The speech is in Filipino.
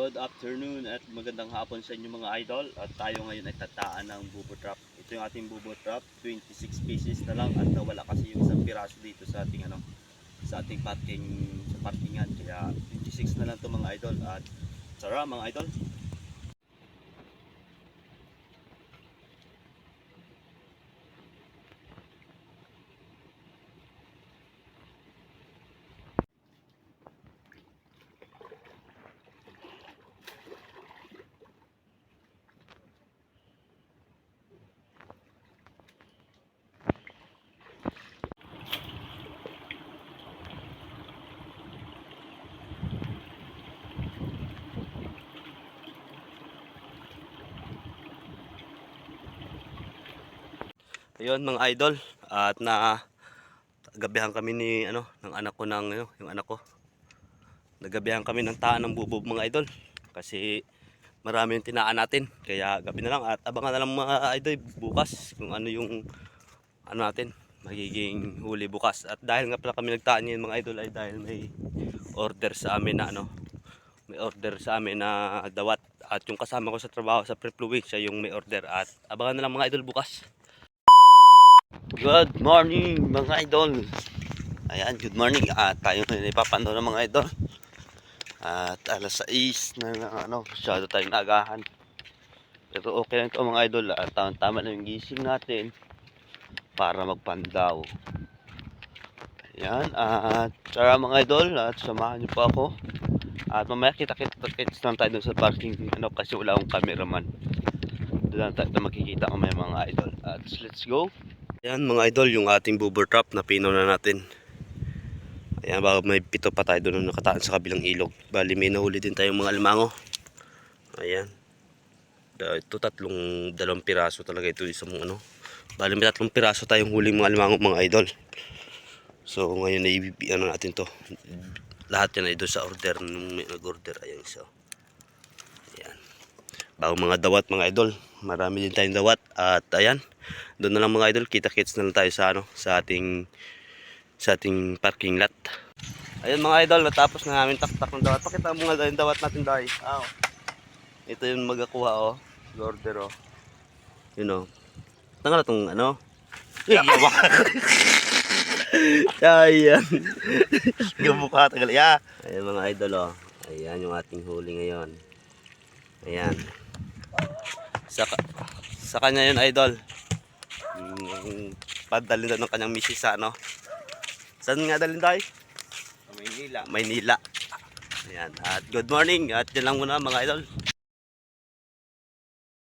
Good afternoon at magandang hapon sa inyo mga idol. At tayo ngayon ay tataan ng bubo trap. Ito yung ating bubo trap, 26 pieces na lang at nawala kasi yung isang piraso dito sa ating sa ating parkingan. Kaya 26 na lang to mga idol. At tara mga idol. Ayun mga idol, at nagabihan kami ng anak ko yung anak ko. Nagabihan kami ng taan ng bubog mga idol kasi marami yung tinaan natin. Kaya gabi na lang at abangan na lang mga idol bukas kung ano yung natin magiging huli bukas. At dahil nga pala kami nagtaan ngayon mga idol ay dahil may order sa amin na dawat, at yung kasama ko sa trabaho sa pre-fluing siya yung may order. At abangan na lang mga idol bukas. Good morning mga idol. Ayan, good morning. At tayo na ipapando ng mga idol. At alas 6 na masyado tayong naagahan. Pero okay lang ito mga idol. At tama na yung gising natin para magpandaw. Ayan, at tara mga idol, at samahan niyo po ako. At mamaya kita-kits lang tayo dun sa parking kasi wala akong cameraman. Doon lang tayo makikita ko may mga idol. At let's go. Ayan mga idol, yung ating boober trap na pino na natin. Ayan, bago may pito pa tayo doon nakataan sa kabilang ilog. Bali may nahuli din tayong mga alimango. Ayan. Ito dalawang piraso talaga ito isang Bali may 3 piraso tayong huling mga alimango mga idol. So ngayon ay natin to. Lahat yan ay doon sa order nung may nag-order. Ayan isa. Ayan. Bago mga dawat mga idol. Marami din tayong dawat. At ayan, doon na lang mga idol, kita-kits na lang tayo sa ating parking lot. Ayun mga idol, natapos na namin taktak ng dawat. Pakita mo nga yung dawat natin dahil. Ito yung magakuha order Yun tanga na itong Ayan. Gamukha tagal ya. Ayan mga idol Ayan yung ating huli ngayon. Ayan. Sa kanya yun idol. Padalhin daw ng kanyang misis sa Saan nga dalhin tayo? Maynila. Maynila. Ayan. At good morning. At yan lang muna mga idol.